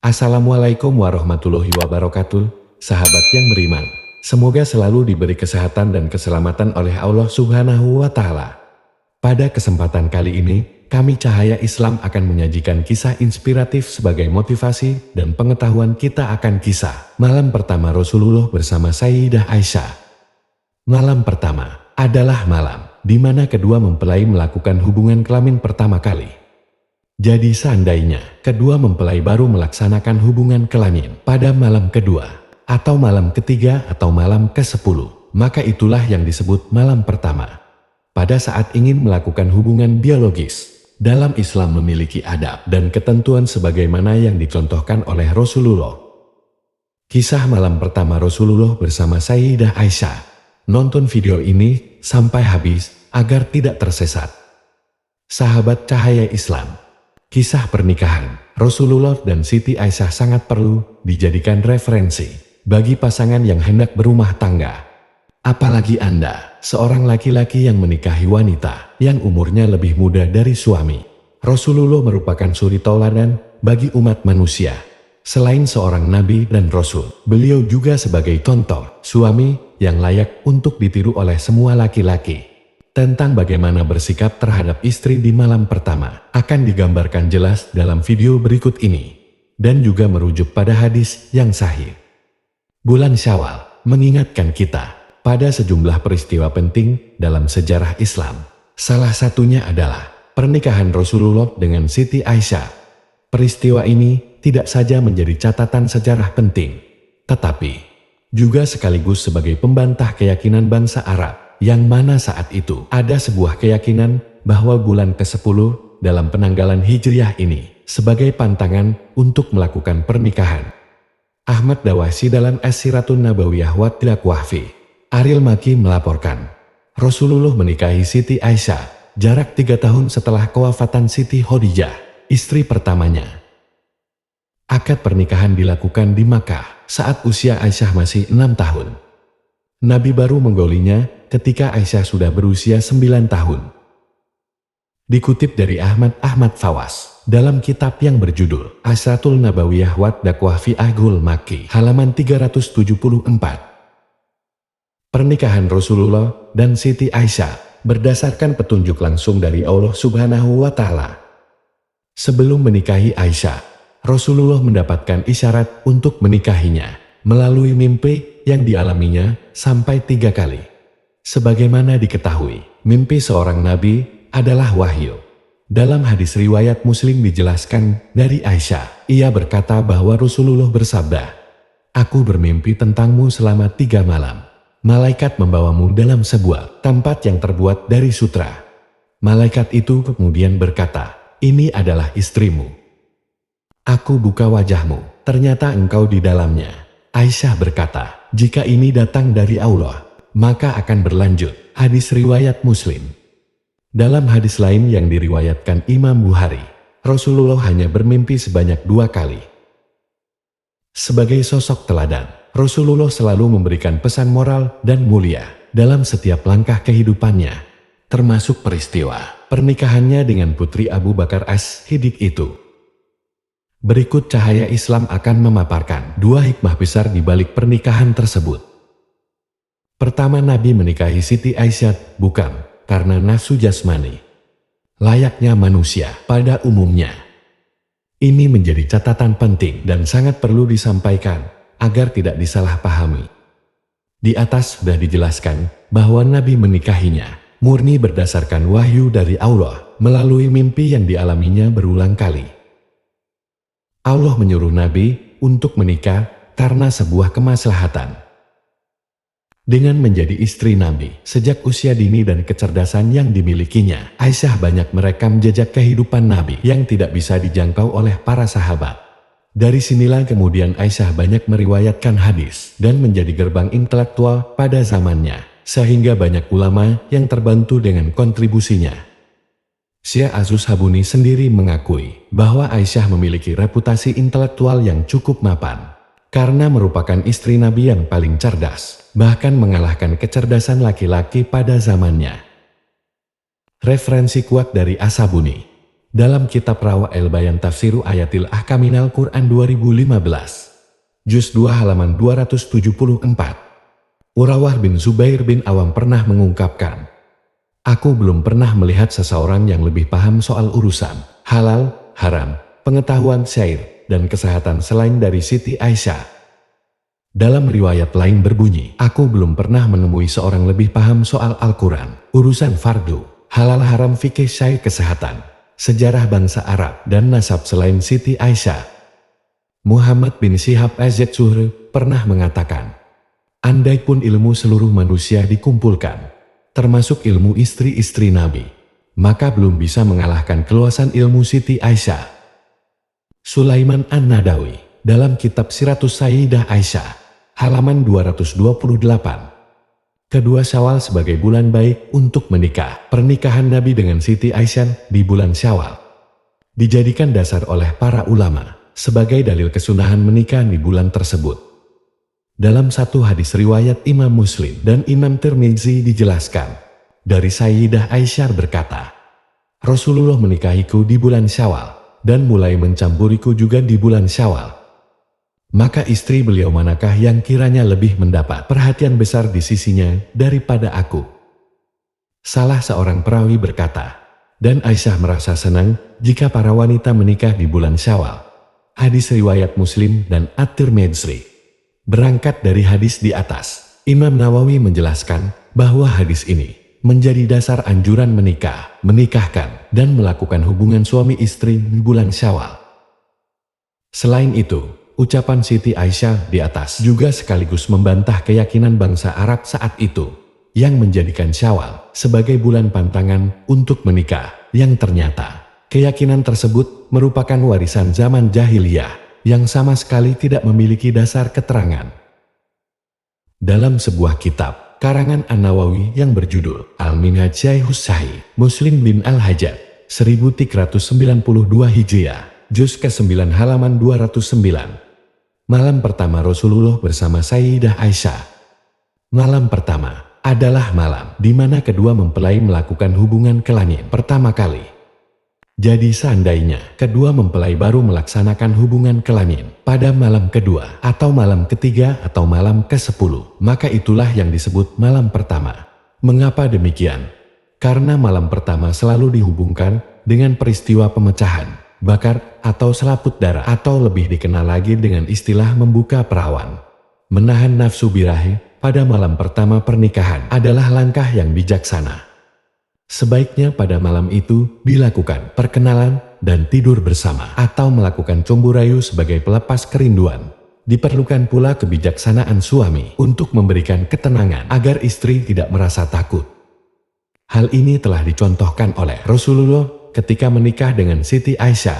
Assalamualaikum warahmatullahi wabarakatuh, sahabat yang beriman. Semoga selalu diberi kesehatan dan keselamatan oleh Allah Subhanahu wa Ta'ala. Pada kesempatan kali ini, kami Cahaya Islam akan menyajikan kisah inspiratif sebagai motivasi dan pengetahuan kita akan kisah malam pertama Rasulullah bersama Sayyidah Aisyah. Malam pertama adalah malam di mana kedua mempelai melakukan hubungan kelamin pertama kali. Jadi seandainya kedua mempelai baru melaksanakan hubungan kelamin pada malam kedua, atau malam ketiga atau malam ke-10, maka itulah yang disebut malam pertama. Pada saat ingin melakukan hubungan biologis, dalam Islam memiliki adab dan ketentuan sebagaimana yang dicontohkan oleh Rasulullah. Kisah malam pertama Rasulullah bersama Sayyidah Aisyah. Nonton video ini sampai habis agar tidak tersesat. Sahabat Cahaya Islam, kisah pernikahan Rasulullah dan Siti Aisyah sangat perlu dijadikan referensi bagi pasangan yang hendak berumah tangga. Apalagi Anda, seorang laki-laki yang menikahi wanita yang umurnya lebih muda dari suami. Rasulullah merupakan suri tauladan bagi umat manusia. Selain seorang nabi dan rasul, beliau juga sebagai contoh suami yang layak untuk ditiru oleh semua laki-laki. Tentang bagaimana bersikap terhadap istri di malam pertama akan digambarkan jelas dalam video berikut ini, dan juga merujuk pada hadis yang sahih. Bulan Syawal mengingatkan kita pada sejumlah peristiwa penting dalam sejarah Islam. Salah satunya adalah pernikahan Rasulullah dengan Siti Aisyah. Peristiwa ini tidak saja menjadi catatan sejarah penting, tetapi juga sekaligus sebagai pembantah keyakinan bangsa Arab, yang mana saat itu ada sebuah keyakinan bahwa bulan ke-10 dalam penanggalan Hijriah ini sebagai pantangan untuk melakukan pernikahan. Ahmad Dawasi dalam As-Siratun Nabawiyah wa Tilak Wahfi, Ariel Maki melaporkan, Rasulullah menikahi Siti Aisyah jarak 3 tahun setelah kewafatan Siti Khadijah, istri pertamanya. Akad pernikahan dilakukan di Makkah saat usia Aisyah masih 6 tahun. Nabi baru menggaulinya ketika Aisyah sudah berusia 9 tahun. Dikutip dari Ahmad Fawas dalam kitab yang berjudul As-Siratul Nabawiyah wa Dakwah fi Ahlul Makki halaman 374. Pernikahan Rasulullah dan Siti Aisyah berdasarkan petunjuk langsung dari Allah Subhanahu wa Ta'ala. Sebelum menikahi Aisyah, Rasulullah mendapatkan isyarat untuk menikahinya melalui mimpi yang dialaminya sampai 3 kali. Sebagaimana diketahui, mimpi seorang nabi adalah wahyu. Dalam hadis riwayat Muslim dijelaskan dari Aisyah, ia berkata bahwa Rasulullah bersabda, "Aku bermimpi tentangmu selama 3 malam. Malaikat membawamu dalam sebuah tempat yang terbuat dari sutra. Malaikat itu kemudian berkata, 'Ini adalah istrimu.' Aku buka wajahmu, ternyata engkau di dalamnya." Aisyah berkata, "Jika ini datang dari Allah, maka akan berlanjut." Hadis riwayat Muslim. Dalam hadis lain yang diriwayatkan Imam Bukhari, Rasulullah hanya bermimpi sebanyak 2 kali. Sebagai sosok teladan, Rasulullah selalu memberikan pesan moral dan mulia dalam setiap langkah kehidupannya, termasuk peristiwa pernikahannya dengan putri Abu Bakar As-Siddiq itu. Berikut Cahaya Islam akan memaparkan 2 hikmah besar di balik pernikahan tersebut. Pertama, Nabi menikahi Siti Aisyah bukan karena nafsu jasmani, layaknya manusia pada umumnya. Ini menjadi catatan penting dan sangat perlu disampaikan agar tidak disalahpahami. Di atas sudah dijelaskan bahwa Nabi menikahinya murni berdasarkan wahyu dari Allah melalui mimpi yang dialaminya berulang kali. Allah menyuruh Nabi untuk menikah karena sebuah kemaslahatan. Dengan menjadi istri Nabi sejak usia dini dan kecerdasan yang dimilikinya, Aisyah banyak merekam jejak kehidupan Nabi yang tidak bisa dijangkau oleh para sahabat. Dari sinilah kemudian Aisyah banyak meriwayatkan hadis dan menjadi gerbang intelektual pada zamannya, sehingga banyak ulama yang terbantu dengan kontribusinya. Syekh Az-Zuhabuni sendiri mengakui bahwa Aisyah memiliki reputasi intelektual yang cukup mapan, karena merupakan istri Nabi yang paling cerdas, bahkan mengalahkan kecerdasan laki-laki pada zamannya. Referensi kuat dari As-Sabuni. dalam kitab Rawa El-Bayan Tafsiru Ayatil Ahkaminal Quran 2015, Juz 2 halaman 274. Urawah bin Zubair bin Awam pernah mengungkapkan, "Aku belum pernah melihat seseorang yang lebih paham soal urusan halal, haram, pengetahuan syair, dan kesehatan selain dari Siti Aisyah." Dalam riwayat lain berbunyi, "Aku belum pernah menemui seorang lebih paham soal Al-Quran, urusan fardu, halal haram, fikih, syair, kesehatan, sejarah bangsa Arab, dan nasab selain Siti Aisyah." Muhammad bin Syihab Az-Zuhri pernah mengatakan, "Andai pun ilmu seluruh manusia dikumpulkan, termasuk ilmu istri-istri Nabi, maka belum bisa mengalahkan keluasan ilmu Siti Aisyah." Sulaiman An-Nadawi dalam kitab Siratus Sayyidah Aisyah, halaman 228. Kedua Syawal sebagai bulan baik untuk menikah. Pernikahan Nabi dengan Siti Aisyah di bulan Syawal dijadikan dasar oleh para ulama sebagai dalil kesunahan menikah di bulan tersebut. Dalam satu hadis riwayat Imam Muslim dan Imam Tirmizi dijelaskan, dari Sayyidah Aisyah berkata, "Rasulullah menikahiku di bulan Syawal dan mulai mencampuriku juga di bulan Syawal. Maka istri beliau manakah yang kiranya lebih mendapat perhatian besar di sisinya daripada aku?" Salah seorang perawi berkata, "Dan Aisyah merasa senang jika para wanita menikah di bulan Syawal." Hadis riwayat Muslim dan At-Tirmidzi. Berangkat dari hadis di atas, Imam Nawawi menjelaskan bahwa hadis ini menjadi dasar anjuran menikahkan, dan melakukan hubungan suami istri di bulan Syawal. Selain itu, ucapan Siti Aisyah di atas juga sekaligus membantah keyakinan bangsa Arab saat itu, yang menjadikan Syawal sebagai bulan pantangan untuk menikah, yang ternyata keyakinan tersebut merupakan warisan zaman jahiliyah yang sama sekali tidak memiliki dasar keterangan. Dalam sebuah kitab karangan An-Nawawi yang berjudul Al-Minhaj Syaikhus Sahih Muslim bin Al-Hajjaj 1392 Hijriah, juz ke-9 halaman 209. Malam pertama Rasulullah bersama Sayyidah Aisyah. Malam pertama adalah malam di mana kedua mempelai melakukan hubungan kelamin pertama kali. Jadi seandainya kedua mempelai baru melaksanakan hubungan kelamin pada malam kedua atau malam ketiga atau malam ke-10, maka itulah yang disebut malam pertama. Mengapa demikian? Karena malam pertama selalu dihubungkan dengan peristiwa pemecahan, bakar, atau selaput darah, atau lebih dikenal lagi dengan istilah membuka perawan. Menahan nafsu birahi pada malam pertama pernikahan adalah langkah yang bijaksana. Sebaiknya pada malam itu dilakukan perkenalan dan tidur bersama, atau melakukan cumbu rayu sebagai pelepas kerinduan. Diperlukan pula kebijaksanaan suami untuk memberikan ketenangan agar istri tidak merasa takut. Hal ini telah dicontohkan oleh Rasulullah ketika menikah dengan Siti Aisyah,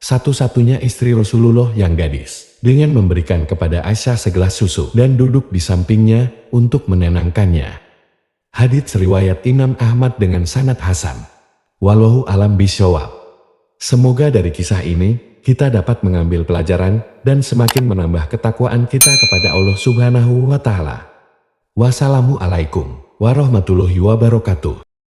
satu-satunya istri Rasulullah yang gadis, dengan memberikan kepada Aisyah segelas susu dan duduk di sampingnya untuk menenangkannya. Hadits riwayat Imam Ahmad dengan sanad hasan. Wallahu alam bishawab. Semoga dari kisah ini kita dapat mengambil pelajaran dan semakin menambah ketakwaan kita kepada Allah Subhanahu wa Ta'ala. Wassalamualaikum warahmatullahi wabarakatuh.